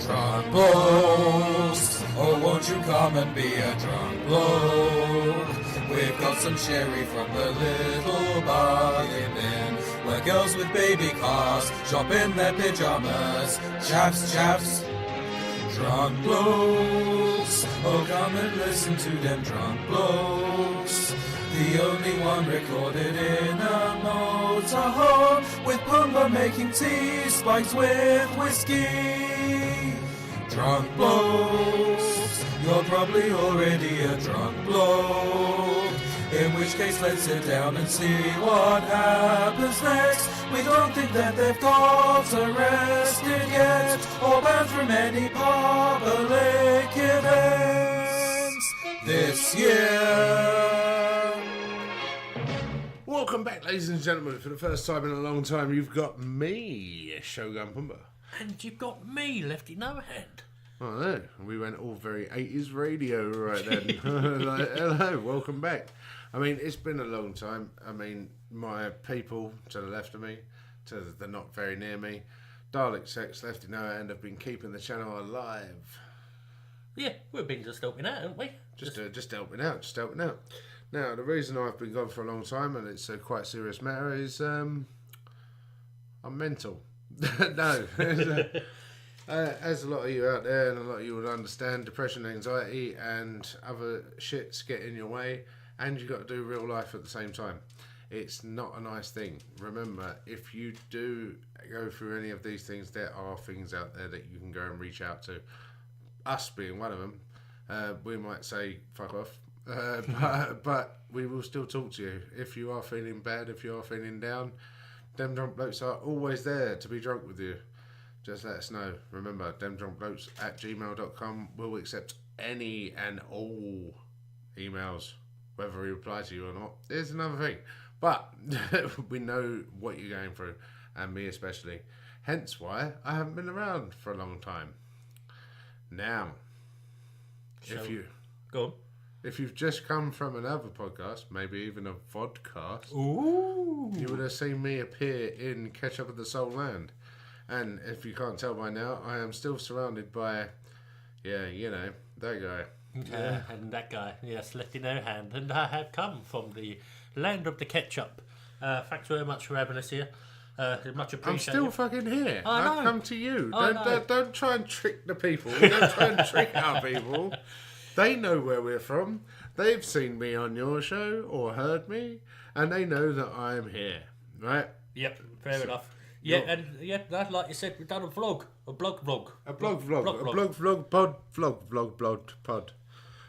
Drunk blokes, oh won't you come and be a drunk bloke? We've got some sherry from the little bargain bin, where girls with baby cars shop in their pyjamas. Chaps, chaps, drunk blokes, oh come and listen to them drunk blokes. The only one recorded in a motorhome, with Pumba making tea spiked with whiskey. Drunk blokes, you're probably already a drunk bloke. In which case let's sit down and see what happens next. We don't think that they've got arrested yet, or banned from any public events this year. Welcome back, ladies and gentlemen. For the first time in a long time, you've got me, Shogun Pumba. And you've got me, Lefty No Hand. Oh, no. We went all very 80s radio right then. Like, hello, welcome back. I mean, it's been a long time. I mean, my people to the left of me, to the not very near me, Dalek Sex, Lefty No Hand, have been keeping the channel alive. Yeah, we've been just helping out, haven't we? Just helping out. Now, the reason I've been gone for a long time, and it's a quite serious matter, is I'm mental. No. As a lot of you out there, and a lot of you would understand, depression, anxiety, and other shits get in your way, and you've got to do real life at the same time. It's not a nice thing. Remember, if you do go through any of these things, there are things out there that you can go and reach out to. Us being one of them, we might say, fuck off. But we will still talk to you. If you are feeling bad, if you are feeling down, them drunk blokes are always there to be drunk with you. Just let us know. Remember, demdrunkblokes@gmail.com will accept any and all emails, whether we reply to you or not. Here's another thing. But we know what you're going through, and me especially. Hence why I haven't been around for a long time. Now, Go on. If you've just come from another podcast, maybe even a vodcast, Ooh. you would have seen me appear in Ketchup of the Soul Land. And if you can't tell by now, I am still surrounded by, that guy. And that guy, yes, Lefty No Hand. And I have come from the land of the ketchup. Thanks very much for having us here. Much appreciated. I'm still fucking here. I've come to you. Don't try and trick the people. Don't try and trick our people. They know where we're from. They've seen me on your show or heard me, and they know that I'm here, right? Yep, fair enough. Yeah, and like you said, we've done a blog vlog. A vlog pod.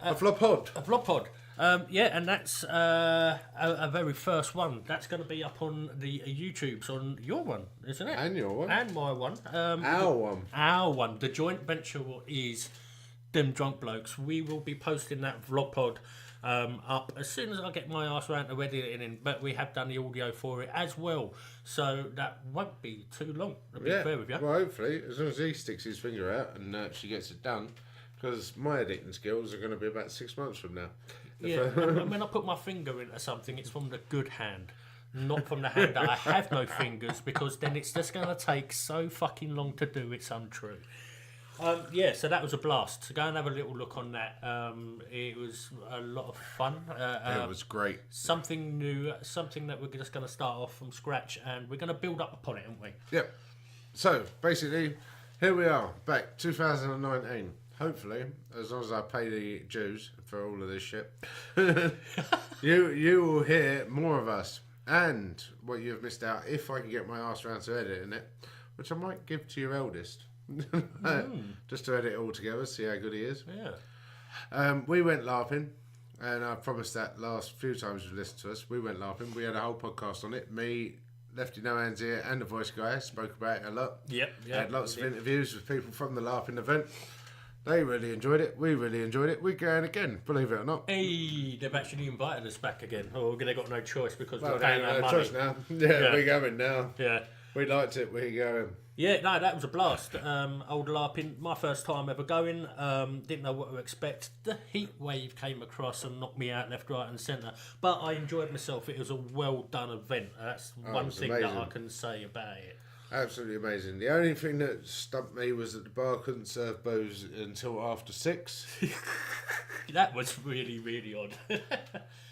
A vlog pod. And that's a very first one. That's going to be up on the YouTubes on your one, isn't it? And your one. And my one. Our one. The joint venture is Them Drunk Blokes. We will be posting that vlog pod up as soon as I get my ass around to editing, but we have done the audio for it as well, so that won't be too long, to be fair with you. Well, hopefully, as long as he sticks his finger out and actually gets it done, because my editing skills are going to be about 6 months from now. Yeah, and when I put my finger into something, it's from the good hand, not from the hand that I have no fingers, because then it's just going to take so fucking long to do, it's untrue. So that was a blast. So go and have a little look on that. It was a lot of fun. It was great. Something new, something that we're just going to start off from scratch, and we're going to build up upon it, aren't we? Yep. So, basically, here we are, back 2019. Hopefully, as long as I pay the dues for all of this shit, you will hear more of us. And what you have missed out, if I can get my ass around to editing it, which I might give to your eldest. Just to edit it all together, see how good he is. Yeah. We went LARPing, and I promised that last few times you've listened to us. We went LARPing. We had a whole podcast on it. Me, Lefty No Hands here, and the voice guy spoke about it a lot. Yep. Had lots of interviews with people from the LARPing event. They really enjoyed it. We really enjoyed it. We're going again, believe it or not. Hey, they've actually invited us back again. Oh, they've got no choice because Well, we're paying our no money. choice now. Yeah, we're going now. Yeah. We liked it. We're going. Yeah, no, that was a blast. Old LARPing, my first time ever going. Didn't know what to expect. The heat wave came across and knocked me out left, right, and centre. But I enjoyed myself. It was a well done event. That's one thing amazing. that I can say about it. Absolutely amazing. The only thing that stumped me was that the bar couldn't serve bows until after 6. That was really, really odd.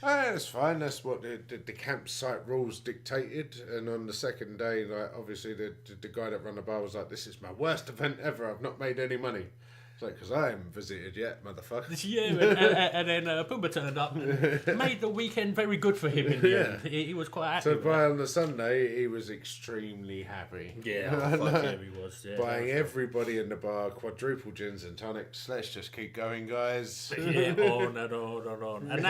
That's fine. That's what the campsite rules dictated. And on the second day, like obviously the guy that ran the bar was like, "This is my worst event ever. I've not made any money." It's like, because I haven't visited yet, motherfucker. Yeah, and then Pumba turned up and made the weekend very good for him in the end. He was quite happy. So with by that. on the Sunday, he was extremely happy. Yeah, fuck yeah, he was. Yeah, Buying everybody in the bar quadruple gins and tonics. Let's just keep going, guys. Yeah, on and on and on. And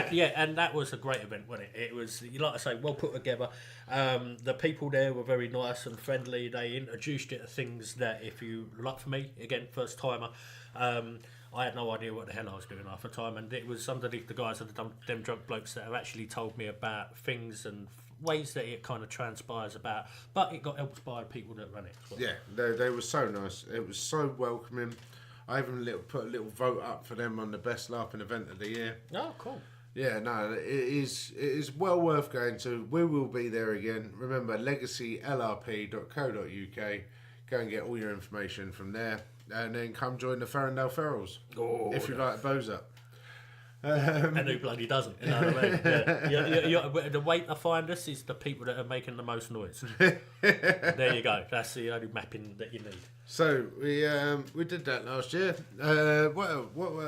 that was a great event, wasn't it? It was, like I say, well put together. The people there were very nice and friendly. They introduced you to things that, if you, like for me, again, first timer, I had no idea what the hell I was doing half the time, and it was underneath the guys that have them drunk blokes that have actually told me about things and ways that it kind of transpires about, but it got helped by the people that run it as well. Yeah, they were so nice. It was so welcoming. I even put a little vote up for them on the best LARPing event of the year. Oh, cool. Yeah, no, it is well worth going to. We will be there again. Remember, legacylrp.co.uk. Go and get all your information from there. And then come join the Ferndale Ferals if you like bows up. And who bloody doesn't? You know what I mean? Yeah. The way to find us is the people that are making the most noise. There you go. That's the only mapping that you need. So we did that last year. What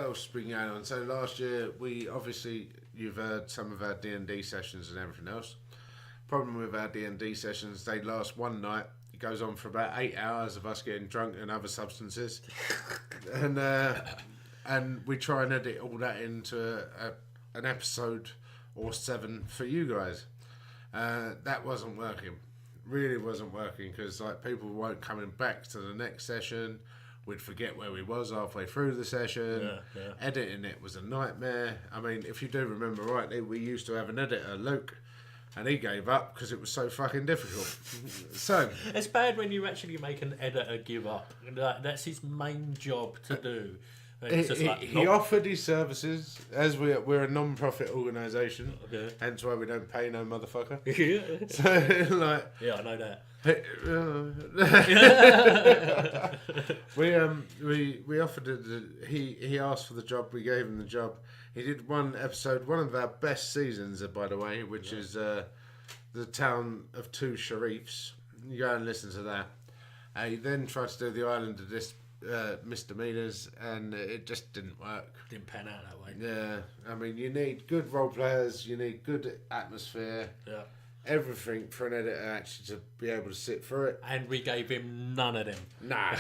else been going on? So last year we obviously, you've heard some of our D&D sessions and everything else. Problem with our D&D sessions, they last one night. Goes on for about 8 hours of us getting drunk and other substances, and we try and edit all that into an episode or 7 for you guys. That wasn't working, really wasn't working, because like people weren't coming back to the next session. We'd forget where we was halfway through the session. Yeah. Editing it was a nightmare. I mean, if you do remember rightly, we used to have an editor, Luke. And he gave up because it was so fucking difficult. So it's bad when you actually make an editor give up. That's his main job to do. He offered his services, as we're a non-profit organisation, okay. Hence why we don't pay no motherfucker. Yeah. So like, yeah, I know that. we offered it. He asked for the job. We gave him the job. He did one episode, one of our best seasons, by the way, which is the town of 2 Sharifs. You go and listen to that. He then tried to do the island of this misdemeanors, and it just didn't work. Didn't pan out that way. Yeah, I mean, you need good role players, you need good atmosphere. Yeah. Everything for an editor actually to be able to sit through it. And we gave him none of them. Nah,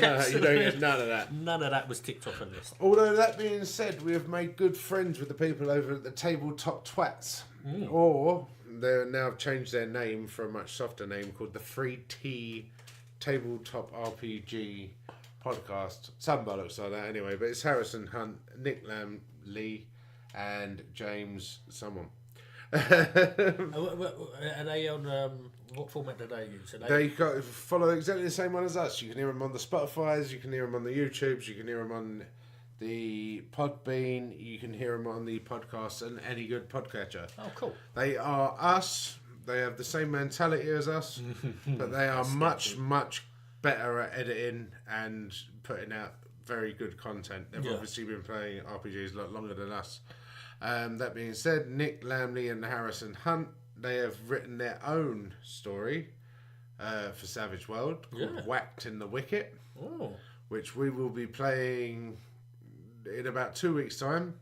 no, you don't get none of that. None of that was ticked off the list. Although that being said, we have made good friends with the people over at the Tabletop Twats. Or they've now changed their name for a much softer name called the 3T Tabletop RPG Podcast. Some bollocks like that anyway, but it's Harrison Hunt, Nick Lamley, and James someone. Are they on what format do they use? They follow exactly the same one as us. You can hear them on the Spotify's, you can hear them on the YouTubes, you can hear them on the Podbean, you can hear them on the podcasts and any good podcatcher. Oh, cool. They are us. They have the same mentality as us, but they are much better at editing and putting out very good content. They've obviously been playing RPGs a lot longer than us. That being said, Nick Lamley and Harrison Hunt, they have written their own story for Savage World called Whacked in the Wicket, which we will be playing in about 2 weeks' time,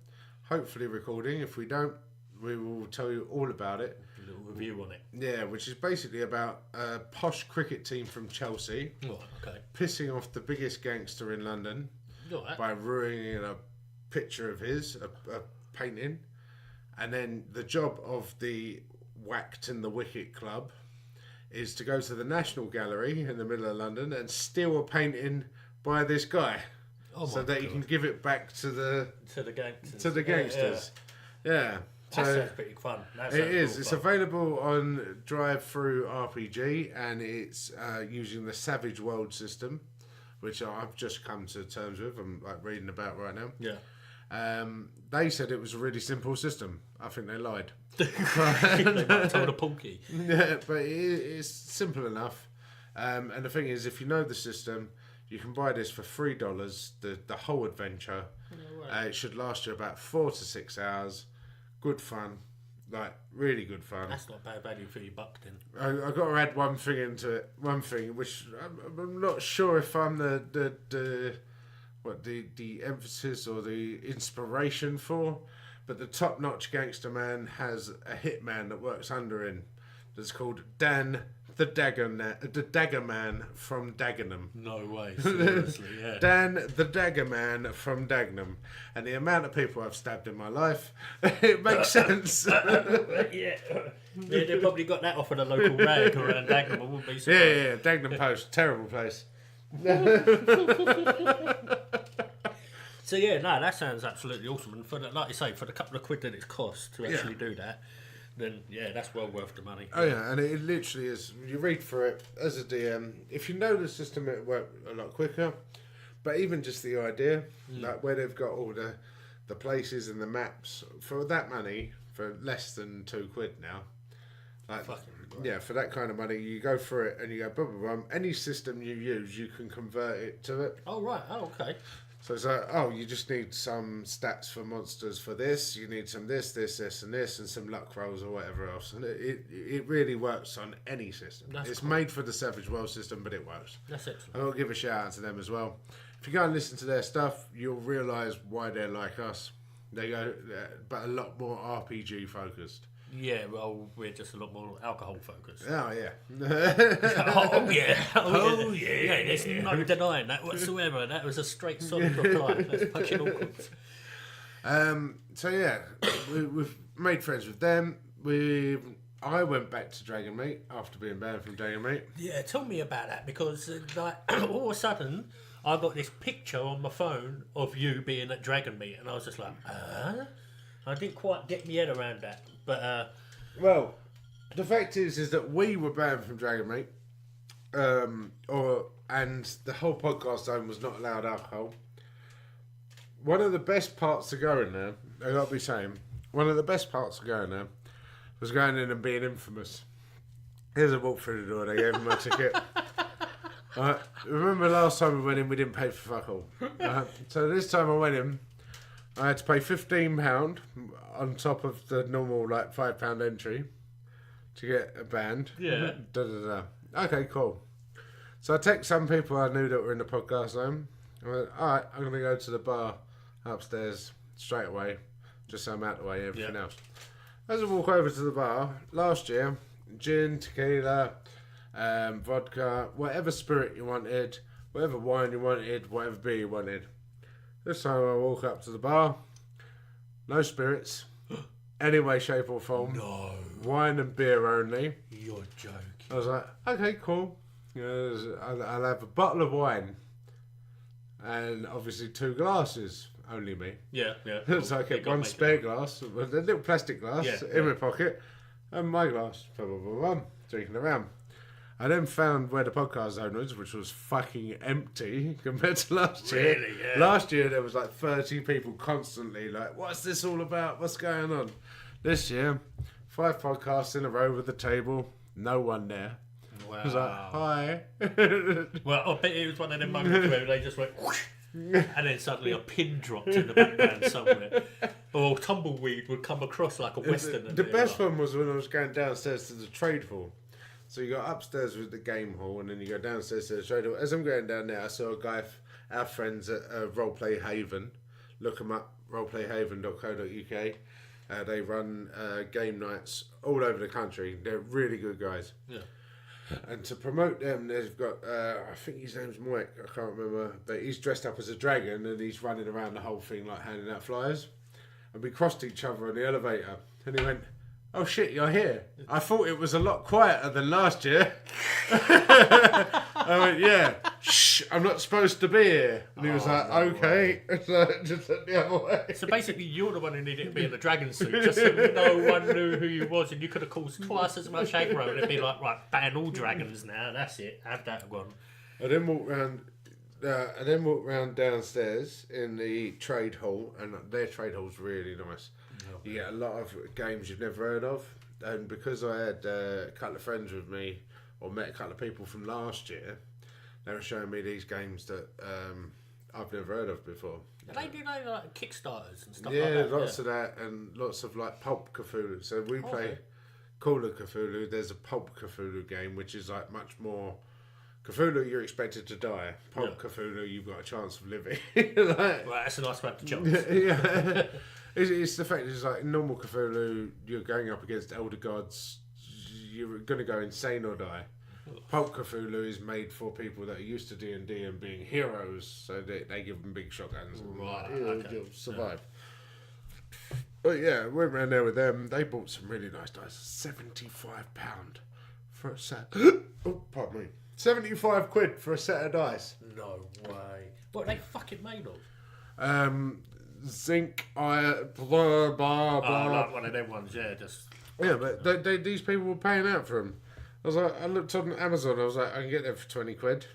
hopefully recording. If we don't, we will tell you all about it. A little review on it. Yeah, which is basically about a posh cricket team from Chelsea pissing off the biggest gangster in London by ruining a picture of his, a painting, and then the job of the Whacked in the Wicket Club is to go to the National Gallery in the middle of London and steal a painting by this guy, so that he can give it back to the gangsters. Yeah. That sounds pretty fun. It is. It's available on Drive-Thru RPG, and it's using the Savage World system, which I've just come to terms with. I'm like reading about right now. Yeah. They said it was a really simple system. I think they lied. They might have told a punky. Yeah, but it's simple enough. And the thing is, if you know the system, you can buy this for $3. The whole adventure. It should last you about 4 to 6 hours. Good fun. Like, really good fun. That's not bad value for your buck then. I got to add one thing into it. One thing, which I'm not sure if I'm the emphasis or the inspiration for, but the top-notch gangster man has a hitman that works under him that's called Dan the Dagger Man from Dagenham. No way, seriously, yeah. Dan the Dagger Man from Dagenham. And the amount of people I've stabbed in my life, it makes sense. Yeah, they probably got that off at a local rag around Dagenham. I wouldn't be surprised. Yeah, Dagenham Post, terrible place. So yeah, no, that sounds absolutely awesome. And for the, like you say, for the couple of quid that it costs to actually do that, then yeah, that's well worth the money. Oh yeah, and it literally is. You read through it as a DM. If you know the system, it work a lot quicker. But even just the idea, like where they've got all the places and the maps for that money, for less than £2 now. Like, yeah, for that kind of money, you go through it and you go bum bum bum. Any system you use, you can convert it to it. Oh right, oh okay. So it's like, oh, you just need some stats for monsters for this. You need some this, and this, and some luck rolls or whatever else. And it really works on any system. It's cool. Made for the Savage World system, but it works. That's excellent. I'll give a shout out to them as well. If you go and listen to their stuff, you'll realise why they're like us. They go, but a lot more RPG focused. Yeah, well, we're just a lot more alcohol focused. Oh yeah. Oh yeah. Yeah, there's no denying that whatsoever. That was a straight solid reply. That's fucking awkward. So yeah, we've made friends with them. I went back to Dragon Meat after being banned from Dragon Meat. Yeah, tell me about that, because like all of a sudden I got this picture on my phone of you being at Dragon Meat, and I was just like, I didn't quite get my head around that. But well, the fact is that we were banned from Dragon Meat, and the whole podcast zone was not allowed alcohol. One of the best parts of going there, I gotta be saying, one of the best parts of going there was going in and being infamous. Here's a walk through the door. They gave me my ticket. Remember last time we went in, we didn't pay for fuck all. So this time I went in, I had to pay £15 on top of the normal like £5 entry to get a band. Yeah. Okay, cool. So I text some people I knew that were in the podcast zone. I went, alright, I'm going to go to the bar upstairs straight away, just so I'm out of the way, everything else. As I walk over to the bar, last year, gin, tequila, vodka, whatever spirit you wanted, whatever wine you wanted, whatever beer you wanted. This time I walk up to the bar, no spirits, any way, shape or form. no, Wine and beer only. you're joking. I was like, okay, cool. I'll have a bottle of wine. And obviously 2 glasses, only me. Yeah. So I kept one spare glass, with a little plastic glass in my pocket, and my glass, drinking around. I then found where the podcast zone was, which was fucking empty compared to last year. Really, yeah. Last year there was like 30 people constantly like, what's this all about? What's going on? This year, 5 podcasts in a row with the table, no one there. Wow. I was like, hi. Well, I bet it was one of them moments where they just went whoosh, and then suddenly a pin dropped in the background somewhere. Or tumbleweed would come across like a western. The best one was when I was going downstairs to the trade hall. So you go upstairs with the game hall, and then you go downstairs to the trade hall. As I'm going down there, I saw a guy, our friends at Roleplay Haven. Look them up, roleplayhaven.co.uk. They run game nights all over the country. They're really good guys. Yeah. And to promote them, they've got, I think his name's Mike, I can't remember, but he's dressed up as a dragon and he's running around the whole thing like handing out flyers. And we crossed each other on the elevator, and he went, oh shit, you're here. I thought it was a lot quieter than last year. I went, yeah, shh, I'm not supposed to be here. And he was like, no okay. So just went the other way. So basically you're the one who needed to be in the dragon suit, just so no one knew who you was, and you could have caused twice as much aggro, and it'd be like, right, ban all dragons now, that's it, have that one. I then walked round downstairs in the trade hall, and their trade hall's really nice. Okay. You get a lot of games you've never heard of, and because I had a couple of friends with me, or met a couple of people from last year, they were showing me these games that I've never heard of before. They do like Kickstarters and stuff Yeah, like that. lots of that, and lots of like Pulp Cthulhu. So we play Call of Cthulhu. There's a Pulp Cthulhu game, which is like much more. Cthulhu, you're expected to die. Pulp Cthulhu, you've got a chance of living. Like, Right, that's a nice one to jump. yeah. It's the fact it's like normal Cthulhu, you're going up against elder gods, you're going to go insane or die. Pulp Cthulhu is made for people that are used to D&D and being heroes, so they give them big shotguns and you'll survive. But yeah, we went around there with them. They bought some really nice dice. £75 for a set. Oh, pardon me. 75 quid for a set of dice. No way. What are they fucking made of? Zinc, iron, blah, blah, blah. Oh, like one of them ones, yeah, just... Yeah, but these people were paying out for them. I was like, I looked on Amazon, I was like, I can get them for 20 quid.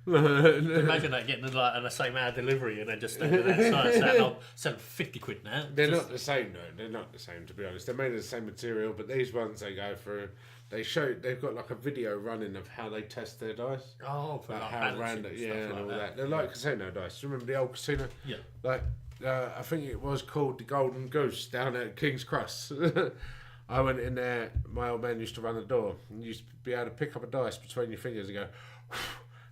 Imagine that getting like on the same hour delivery and then just standing outside saying, I'll sell 50 quid now. They're not the same, though. They're not the same, to be honest. They're made of the same material, but these ones they go through, they've got like a video running of how they test their dice. Oh, for like how random, and yeah, stuff and like all that. that. They're like casino dice. Remember the old casino? Yeah. Like, I think it was called the Golden Goose down at King's Cross. I went in there, my old man used to run the door, and you used to be able to pick up a dice between your fingers and go,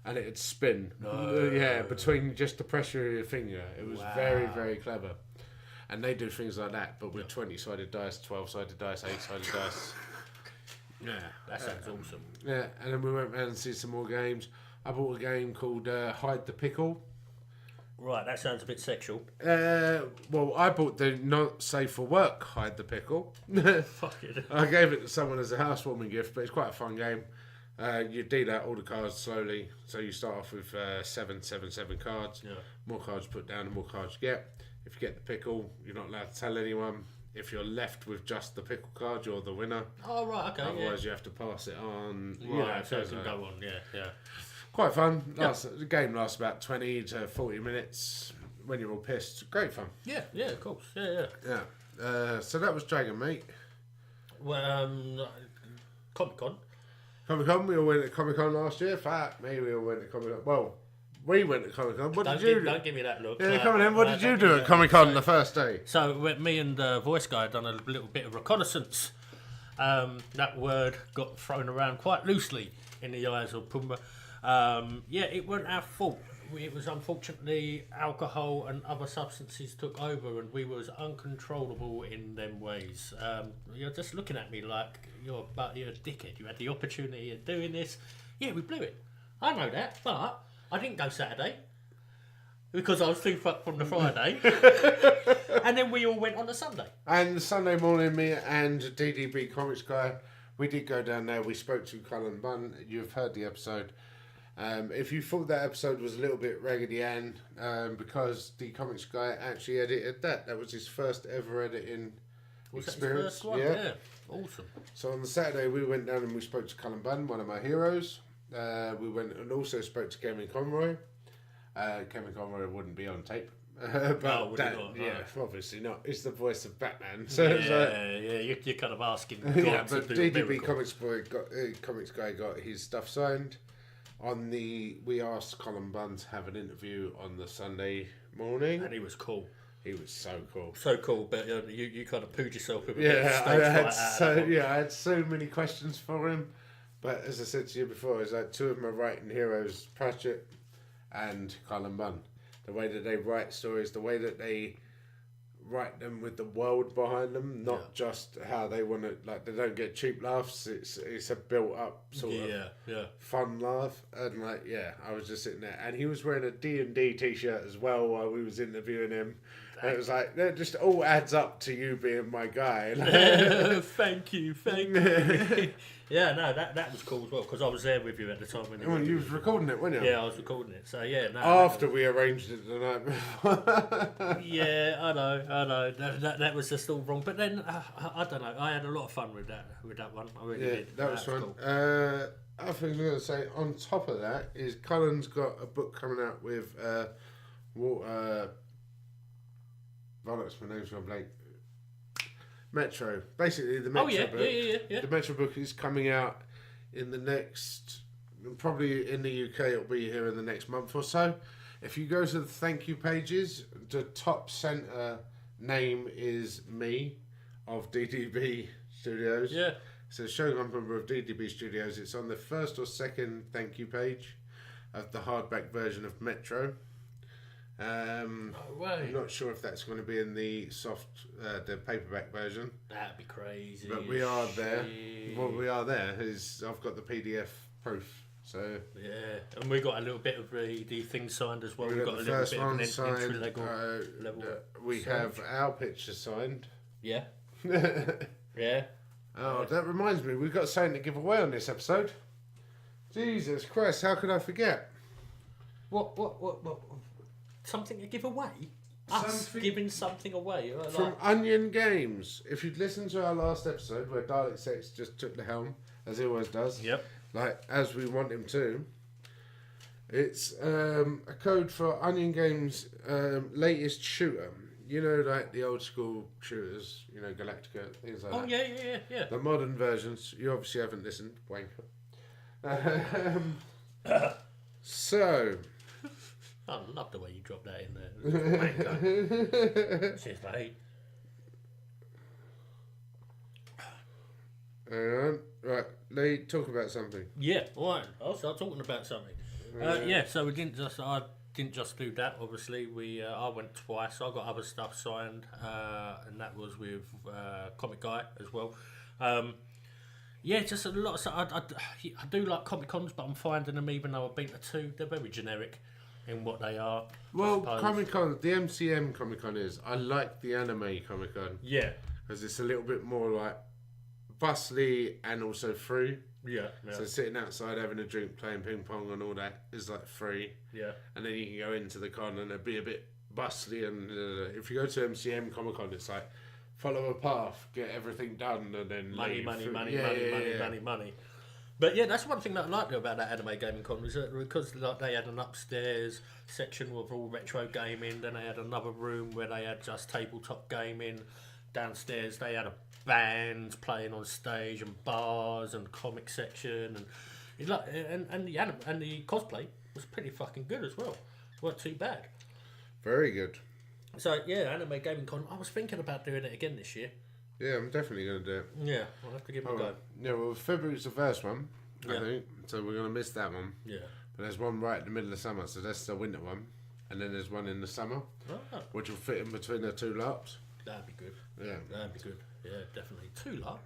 and it'd spin. Yeah, between just the pressure of your finger. It was very, very clever. And they do things like that, but with 20-sided dice, 12-sided dice, 8-sided dice. Yeah. That sounds awesome. Yeah, and then we went round and see some more games. I bought a game called Hide the Pickle. Right, that sounds a bit sexual. Well, I bought the not safe for work Hide the Pickle. Fuck it. I gave it to someone as a housewarming gift, but it's quite a fun game. You deal out all the cards slowly, so you start off with 7 cards. Yeah. More cards you put down, the more cards you get. If you get the pickle, you're not allowed to tell anyone. If you're left with just the pickle card, you're the winner. Oh, right, okay. Otherwise, you have to pass it on. Right, so it can go on, yeah. Quite fun. The game lasts about 20 to 40 minutes when you're all pissed. Great fun. Yeah, of course. Yeah. So that was Dragon, mate. Well, Comic-Con. Comic-Con, we all went to Comic-Con last year. Fuck me, we all went to Comic-Con. Well, we went to Comic-Con. What did you do? Don't give me that look. Yeah, come on then. What did you do at Comic-Con the first day? So, me and Voice Guy had done a little bit of reconnaissance. That word got thrown around quite loosely in the eyes of Pumba. It wasn't our fault. It was unfortunately alcohol and other substances took over, and we was uncontrollable in them ways. You're just looking at me like you're a dickhead. You had the opportunity of doing this. Yeah, we blew it. I know that, but I didn't go Saturday because I was too fucked from the Friday, and then we all went on the Sunday. And Sunday morning, me and DDBComicsGuy, we did go down there. We spoke to Cullen Bunn. You've heard the episode. If you thought that episode was a little bit Raggedy Ann, because the Comics Guy actually edited that was his first ever editing experience. First one? Yeah, awesome. So on the Saturday, we went down and we spoke to Cullen Bunn, one of my heroes. We went and also spoke to Kevin Conroy. Kevin Conroy wouldn't be on tape. But obviously not. It's the voice of Batman. So you're kind of asking. But DDB Comics Guy got his stuff signed. We asked Colin Bunn to have an interview on the Sunday morning, and he was cool. He was so cool. So cool, but you kind of pooed yourself with a I had so many questions for him, but as I said to you before, it's like two of my writing heroes, Pratchett and Colin Bunn. The way that they write stories, the way that they write them with the world behind them, not just how they want to, like, they don't get cheap laughs. It's a built up sort of fun laugh, and I was just sitting there, and he was wearing a D&D t-shirt as well while we was interviewing him. And it was like, that just all adds up to you being my guy. Thank you. Yeah, no, that was cool as well, because I was there with you at the time. When you was recording it, weren't you? Yeah, I was recording it. So yeah, no. After we arranged it the night before. Yeah, I know. That was just all wrong. But then I don't know. I had a lot of fun with that one. I really did. That was fun. Cool. Other things I'm going to say on top of that is Cullen's got a book coming out with Bollocks, my name's John Blake. Metro. Basically, the Metro book. Yeah. The Metro book is coming out in the next, probably in the UK, it'll be here in the next month or so. If you go to the thank you pages, the top centre name is me of DDB Studios. Yeah. So show number of DDB Studios. It's on the first or second thank you page of the hardback version of Metro. No way. I'm not sure if that's going to be in the the paperback version. That'd be crazy. But we are there. Shit. What we are there is I've got the PDF proof. So Yeah, and we got a little bit of the thing signed as well. we We've got got a the little first bit of one an signed. entry level. We have our picture signed. Yeah, Oh, yeah. that reminds me, we've got something to give away on this episode. Jesus Christ, how could I forget? What? Something to give away? Us Something- giving something away? From Onion Games. If you'd listened to our last episode where Dalek Sex just took the helm, as he always does, Yep. like as we want him to, it's a code for Onion Games' latest shooter. You know, like the old school shooters, you know, Galactica, things like Oh that. yeah. The modern versions, you obviously haven't listened, wanker. So, I love the way you dropped that in there. Cheers, mate. right, Lee, talk about something. Yeah, all right. I'll start talking about something. So we didn't just. I didn't just do that. Obviously, I went twice. I got other stuff signed, and that was with Comic Guy as well. Just a lot of stuff. I do like Comic Cons, but I'm finding them, even though I've been to two, they're very generic in what they are. Well, Comic Con, the MCM Comic Con is. I like the anime Comic Con Yeah. because it's a little bit more like bustly and also free. Yeah. So sitting outside having a drink, playing ping pong and all that is like free. Yeah. And then you can go into the con and it'll be a bit bustly. And if you go to MCM Comic Con, it's like follow a path, get everything done, and then Money. leave. Money. But yeah, that's one thing that I liked about that Anime Gaming Con was that because like they had an upstairs section with all retro gaming, then they had another room where they had just tabletop gaming. Downstairs they had a band playing on stage and bars and comic section and the cosplay was pretty fucking good as well. Weren't too bad. Very good. So yeah, Anime Gaming Con. I was thinking about doing it again this year. Yeah, I'm definitely going to do it. Yeah, I'll have to give it a go. Yeah, well, February's the first one, I Yeah. think. So we're going to miss that one. Yeah. But there's one right in the middle of summer, so that's the winter one. And then there's one in the summer, Oh, which will fit in between the two laps. that'd be good. Yeah. That'd be good. Yeah, definitely. 2 laps.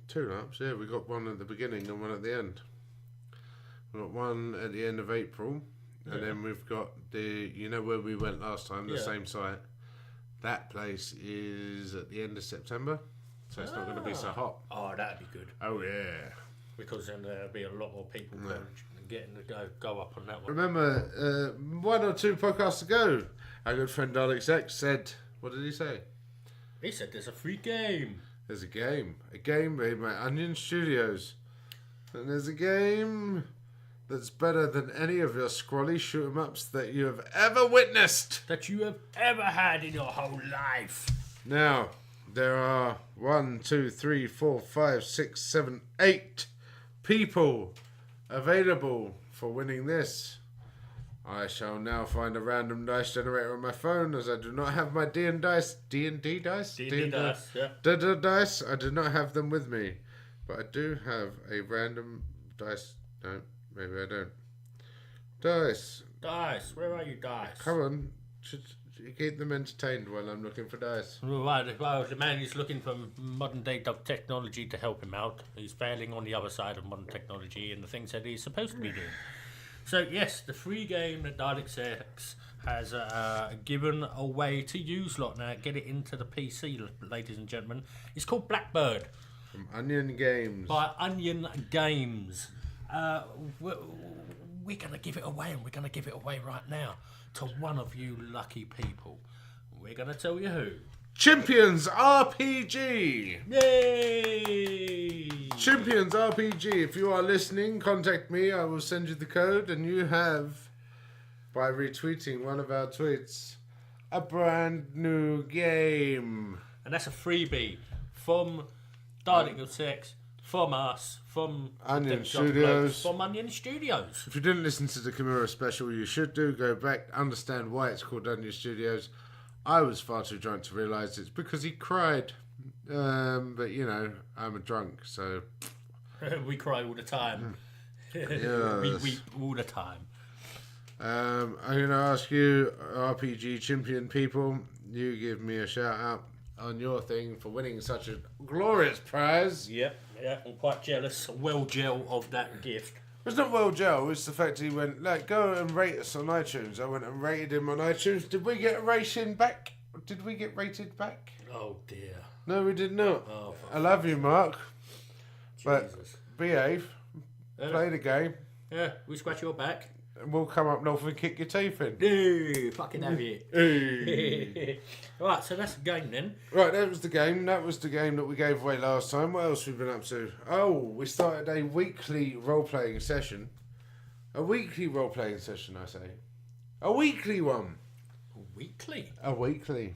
Two laps, yeah. We got one at the beginning and one at the end. We got one at the end of April, and then we've got you know where we went last time, the same site. That place is at the end of September, so it's not going to be so hot. Oh, that'd be good. Oh yeah. Because then there'll be a lot more people getting to go up on that one. Remember, 1 or 2 podcasts ago, our good friend Dalek X said, what did he say? He said there's a free game. There's a game made by Onion Studios, and there's a game that's better than any of your scrolly shoot 'em ups that you have ever witnessed. That you have ever had in your whole life. Now, there are 1, 2, 3, 4, 5, 6, 7, 8 people available for winning this. I shall now find a random dice generator on my phone, as I do not have my D&D dice. D&D dice, yeah. Dice. I do not have them with me, but I do have a random dice. No, maybe I don't. Dice. Dice, where are you, Dice? Come on, you keep them entertained while I'm looking for dice. Right, well, the man is looking for modern day technology to help him out. He's failing on the other side of modern technology and the things that he's supposed to be doing. So yes, the free game that Dalek X has given away to use lot now. Get it into the PC, ladies and gentlemen. It's called Blackbird From Onion Games. by Onion Games. We're going to give it away, and we're going to give it away right now to one of you lucky people. We're going to tell you who. Champions RPG! Yay! Champions RPG. If you are listening, contact me. I will send you the code, and you have, by retweeting one of our tweets, a brand new game. And that's a freebie from Dalek Sex from us, from Onion the Studios. from Onion Studios. If you didn't listen to the Kimura special, you should do. Go back, understand why it's called Onion Studios. I was far too drunk to realise it's because he cried. But, you know, I'm a drunk, so... We cry all the time. Yes. We weep all the time. I'm going to ask you, RPG champion people, you give me a shout out on your thing for winning such a glorious prize. Yep, yeah, I'm quite jealous. Well gel of that gift. It's not well, Joe. It's the fact he went, like, go and rate us on iTunes. I went and rated him on iTunes. Did we get a rating back? Did we get rated back? Oh dear. No, we did not. Oh, I love you, Mark. But Jesus. behave. Play the game. Yeah, we scratch your back. And we'll come up north and kick your teeth in. No, fucking have it. Hey. Right, so that's the game then. Right, that was the game. That was the game that we gave away last time. What else have we been up to? Oh, we started a weekly role-playing session. A weekly role-playing session, I say. A weekly one. Weekly? A weekly.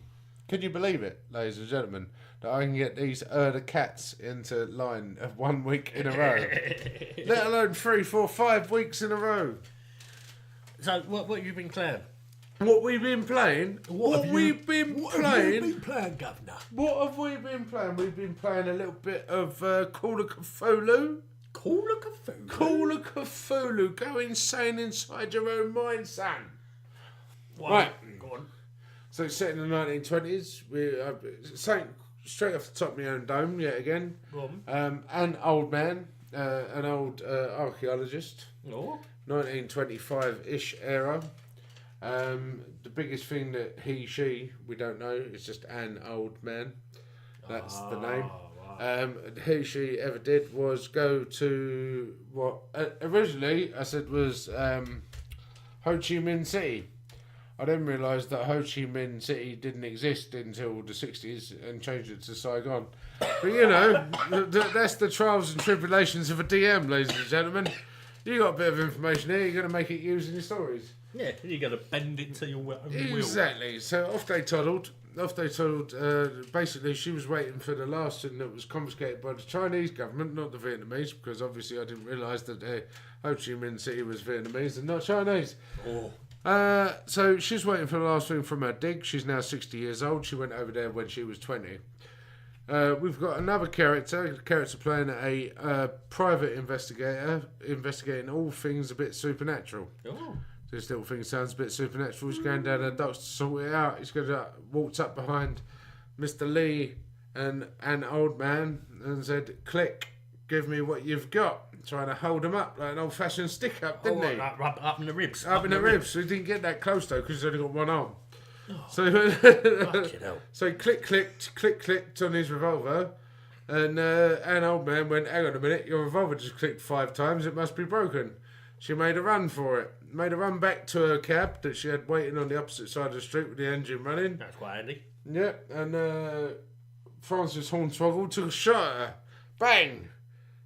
Could you believe it, ladies and gentlemen, that I can get these the cats into line of 1 week in a row? Let alone 3, 4, 5 weeks in a row. So, what have you been playing? What we've been playing? What have you been playing, Governor? What have we been playing? We've been playing a little bit of Call of Cthulhu. Call of Cthulhu? Call of Cthulhu. Go insane inside your own mind, son. Well, Right. Go on. So it's set in the 1920s. Something straight off the top of my own dome, yet again. Go on. An old man, an old archaeologist. Oh. 1925-ish era. The biggest thing that she, we don't know, it's just an old man. That's the name. Right. She ever did was go to what originally I said was Ho Chi Minh City. I then realised that Ho Chi Minh City didn't exist until the 60s and changed it to Saigon. But you know, that's the trials and tribulations of a DM, ladies and gentlemen. You got a bit of information here, you're going to make it use in your stories. Yeah, you're going to bend it to your will. Exactly. So off they toddled. Basically, she was waiting for the last thing that was confiscated by the Chinese government, not the Vietnamese, because obviously I didn't realise that Ho Chi Minh City was Vietnamese and not Chinese. Oh. So she's waiting for the last thing from her dig. She's now 60 years old. She went over there when she was 20. We've got another character playing a private investigator, investigating all things a bit supernatural. Oh. This little thing sounds a bit supernatural. He's going down the docks to sort it out. He's going to walked up behind Mr. Lee and an old man and said, "Click, give me what you've got." Trying to hold him up like an old-fashioned stick-up, didn't he? Up in the ribs. Up in the ribs. So he didn't get that close though because he's only got one arm. Oh, So, fucking hell. so he clicked on his revolver, and an old man went, "Hang on a minute, your revolver just clicked 5 times. It must be broken." She made a run for it. Made a run back to her cab that she had waiting on the opposite side of the street with the engine running. That's quite handy. Yeah, and Francis Hornswoggle took a shot at her. Bang!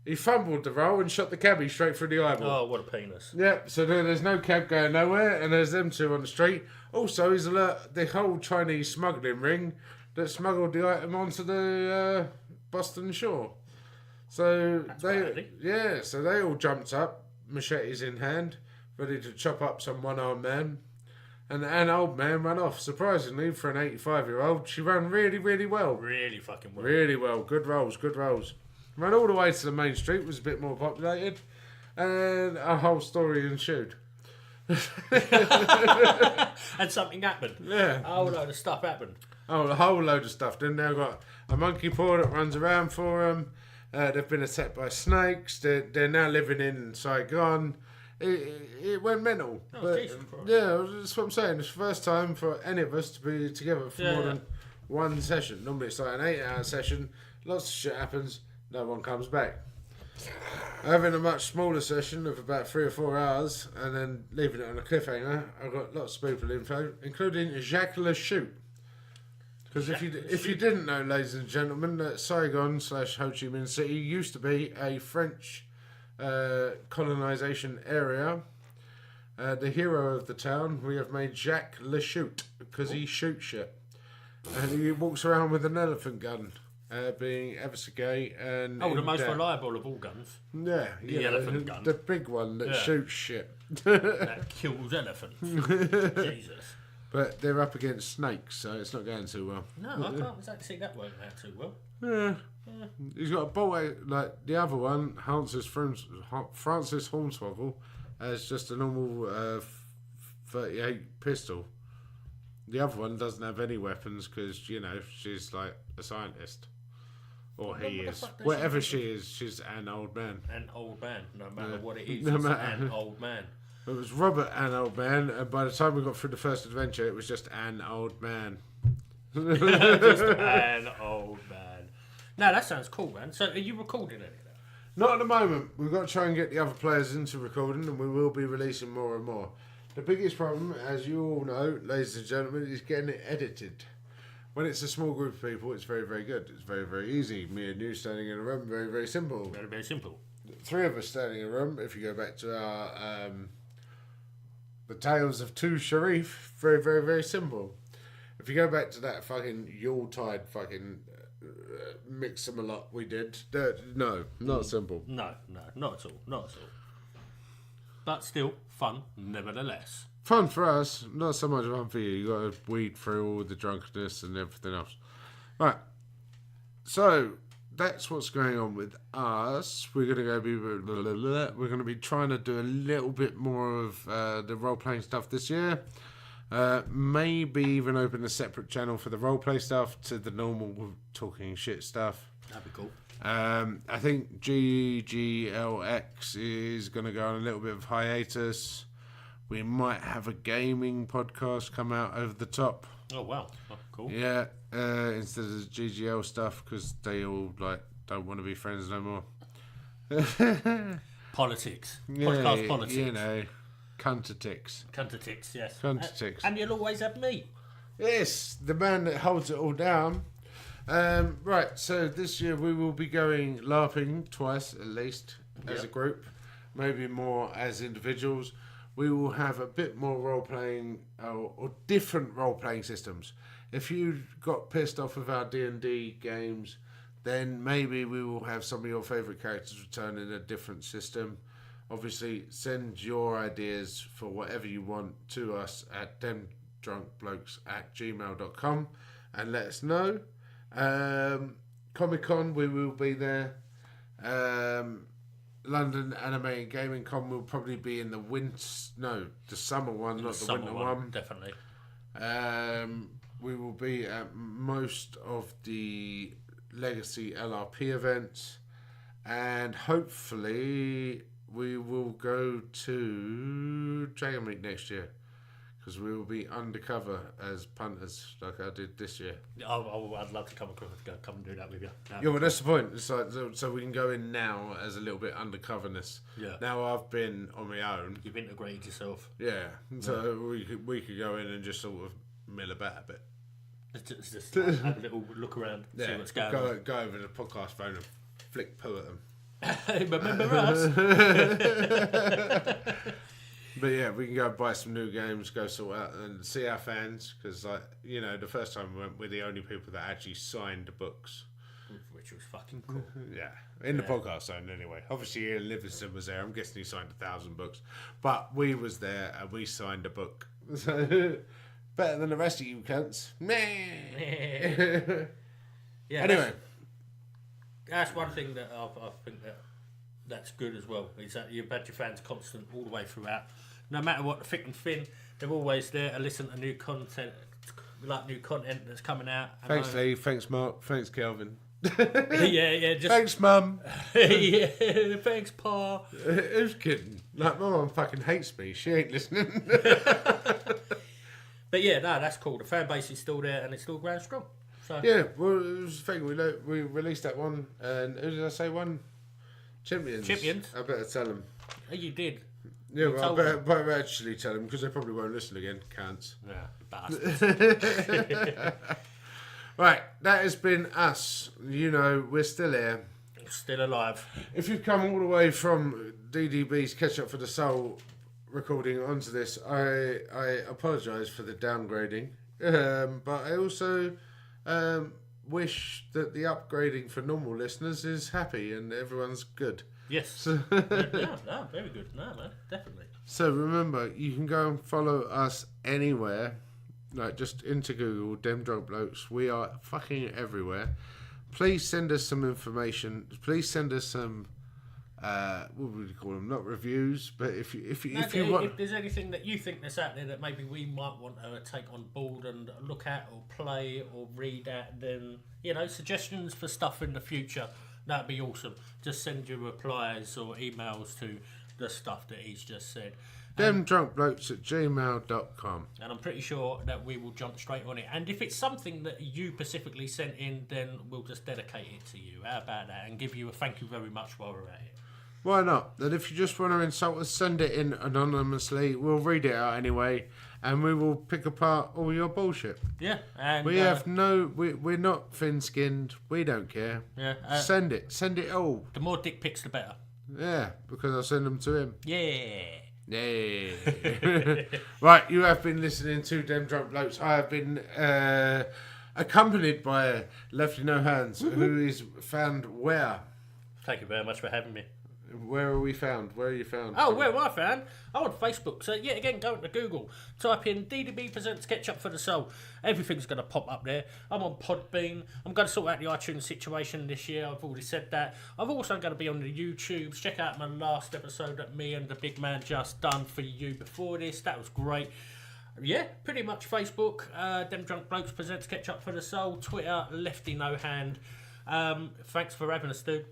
He fumbled the roll and shot the cabbie straight through the eyeball. Oh, what a penis. Yep, so there's no cab going nowhere, and there's them two on the street. Also, he's alert the whole Chinese smuggling ring that smuggled the item onto the Boston shore. So so they all jumped up, machetes in hand, ready to chop up some one-armed man. And an old man ran off. Surprisingly, for an 85-year-old, she ran really, really well. Really fucking well. Really well. Good rolls, good rolls. Ran all the way to the main street, was a bit more populated, and a whole story ensued. And something happened. Yeah. A whole load of stuff happened. Oh, a whole load of stuff. Then they've got a monkey paw that runs around for them. They've been attacked by snakes. They're now living in Saigon. It went mental. Oh, But, Jesus Christ. yeah, that's what I'm saying. It's the first time for any of us to be together for more Yeah. than one session. Normally it's like an 8-hour session. Lots of shit happens. No one comes back. Having a much smaller session of about 3 or 4 hours and then leaving it on a cliffhanger, I've got lots of people info, including Jacques Lachute. Because if you didn't know, ladies and gentlemen, that Saigon / Ho Chi Minh City used to be a French colonisation area. The hero of the town, we have made Jacques Lachute because he shoots shit. And he walks around with an elephant gun. being ever so gay and Oh, the in most debt. reliable of all guns. Yeah, The elephant gun. the big one that Yeah. shoots shit. That kills elephants. Jesus. But they're up against snakes, so it's not going too well. No, I can't exactly see that working out too well. Yeah. He's got a bolt like the other one, Francis Hornswoggle, has just a normal 38 pistol. The other one doesn't have any weapons because, you know, she's like a scientist. Or he What the is. fuck does Whatever she she is, she's an old man. An old man, no matter what it is, No it's matter- an old man. It was Robert, an old man, and by the time we got through the first adventure, it was just an old man. Just an old man. No, that sounds cool, man. So, are you recording any of that? Not at the moment. We've got to try and get the other players into recording, and we will be releasing more and more. The biggest problem, as you all know, ladies and gentlemen, is getting it edited. When it's a small group of people, it's very, very good. It's very, very easy. Me and you standing in a room, very, very simple. Very, very simple. 3 of us standing in a room, if you go back to our the Tales of Two Sharif, very, very, very simple. If you go back to that fucking Yuletide fucking mix them a lot we did, no, not simple. No, not at all. Not at all. But still, fun, nevertheless. Fun for us, not so much fun for you. You got to weed through all the drunkenness and everything else. Right, so that's what's going on with us. We're going to be trying to do a little bit more of the role-playing stuff this year. Maybe even open a separate channel for the role-play stuff to the normal talking shit stuff. That'd be cool. I think GGLX is going to go on a little bit of hiatus. We might have a gaming podcast come out over the top. Oh, wow. Oh, cool. Yeah, instead of the GGL stuff, because they all don't want to be friends no more. Politics. Yeah, Podcast politics. you know, cuntatics. Cuntatics, yes. Cuntatics. And you'll always have me. Yes, the man that holds it all down. Right, so this year we will be going LARPing twice at least as a group, maybe more as individuals. We will have a bit more role-playing or different role-playing systems. If you got pissed off with our D&D games, then maybe we will have some of your favourite characters return in a different system. Obviously, send your ideas for whatever you want to us at demdrunkblokes@gmail.com and let us know. Comic-Con, we will be there. London Anime and Gaming Con will probably be in the summer one, not the winter one. Definitely. We will be at most of the Legacy LRP events, and hopefully we will go to Dragon Meet next year, because we will be undercover as punters like I did this year. I'd love to come and do that with you. Yeah, well, that's the point. It's like, so we can go in now as a little bit undercoverness. Yeah. Now I've been on my own. You've integrated yourself. Yeah. So we could go in and just sort of mill about a bit. Just have a little look around, see what's going on. Go over the podcast phone and flick poo at them. Remember us? But yeah, we can go buy some new games, go sort out and see our fans, because the first time we went, we're the only people that actually signed the books. Which was fucking cool. Yeah, in the podcast zone anyway. Obviously, Ian Livingston was there. I'm guessing he signed 1,000 books, but we was there and we signed a book. So better than the rest of you cunts. Yeah. Anyway, that's one thing that I think that's good as well. Is that you've had your fans constant all the way throughout. No matter what the thick and thin, they're always there to listen to new content, that's coming out. thanks Lee, thanks Mark, thanks Kelvin. yeah. Just Thanks Mum. yeah, thanks Pa. Who's kidding? Like my mum fucking hates me. She ain't listening. But yeah, no, that's cool. The fan base is still there and it's still going strong. So Yeah, well, it was the thing. We released that one, and who did I say one? Champions. I better tell them. Oh, you did. Yeah, You well, I told better actually tell them, because they probably won't listen again. Cunts. Yeah, bastards. Right, that has been us. We're still here. Still alive. If you've come all the way from DDB's Ketchup for the Soul recording onto this, I apologise for the downgrading. But I also wish that the upgrading for normal listeners is happy and everyone's good. Yes. No, very good. No, man, definitely. So remember, you can go and follow us anywhere. Like, just into Google, Dem Drunk Blokes. We are fucking everywhere. Please send us some information. Please send us some, what would you call them? Not reviews, but if you want... If there's anything that you think that's out there that maybe we might want to take on board and look at or play or read at, then, suggestions for stuff in the future, that'd be awesome. Just send your replies or emails to the stuff that he's just said. DemDrunkBlokes@gmail.com. And I'm pretty sure that we will jump straight on it. And if it's something that you specifically sent in, then we'll just dedicate it to you. How about that? And give you a thank you very much while we're at it. Why not? And if you just want to insult us, send it in anonymously. We'll read it out anyway, and we will pick apart all your bullshit. Yeah, and we're not thin-skinned. We don't care. Yeah, send it all. The more dick pics, the better. Yeah, because I'll send them to him. Yeah. Right, you have been listening to Dem Drunk Blokes. I have been accompanied by Lefty No Hands, who is found where? Thank you very much for having me. Where are we found? Where are you found? Oh, where am I found? I'm on Facebook. So, yet again, go into Google. Type in DDB presents Ketchup for the Soul. Everything's going to pop up there. I'm on Podbean. I'm going to sort out the iTunes situation this year. I've already said that. I'm also going to be on the YouTubes. Check out my last episode that me and the big man just done for you before this. That was great. Yeah, pretty much Facebook. Dem Drunk Blokes presents Ketchup for the Soul. Twitter, Lefty No Hand. Thanks for having us, dude.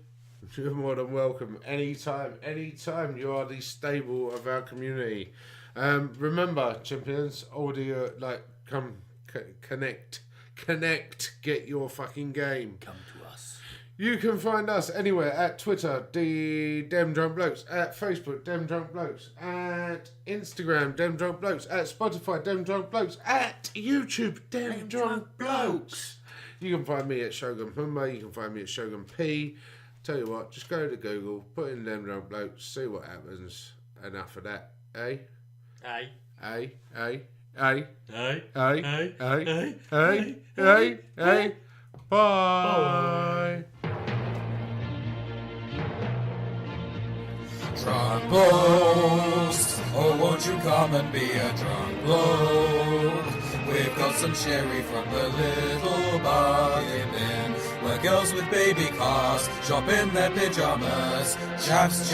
You're more than welcome. Anytime. You are the stable of our community. Remember, champions, audio, connect, get your fucking game. Come to us. You can find us anywhere at Twitter, Dem Drunk Blokes, at Facebook, Dem Drunk Blokes, at Instagram, Dem Drunk Blokes, at Spotify, Dem Drunk Blokes, at YouTube, Dem Drunk Blokes. You can find me at Shogun Pumba, you can find me at Shogun P. Tell you what, just go to Google, put in Dem Drunk Blokes, see what happens. Enough of that, eh? Aye. Aye, aye, Aye. aye, Aye. aye, aye, aye, aye, aye. Bye. Drunk blokes, oh won't you come and be a drunk bloke? We've got some sherry from the little bar in where girls with baby cars shop in their pyjamas. Chaps,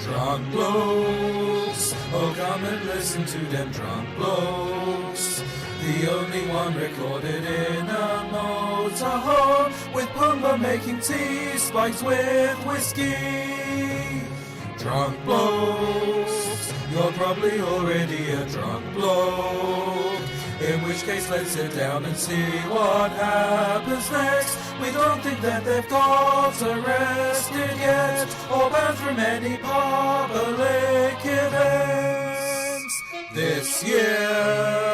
drunk blokes, oh come and listen to them drunk blokes. The only one recorded in a motorhome, with Pumba making tea spiked with whiskey. Drunk blokes, you're probably already a drunk bloke. In which case, let's sit down and see what happens next. We don't think that they've got arrested yet, or banned from any public events this year.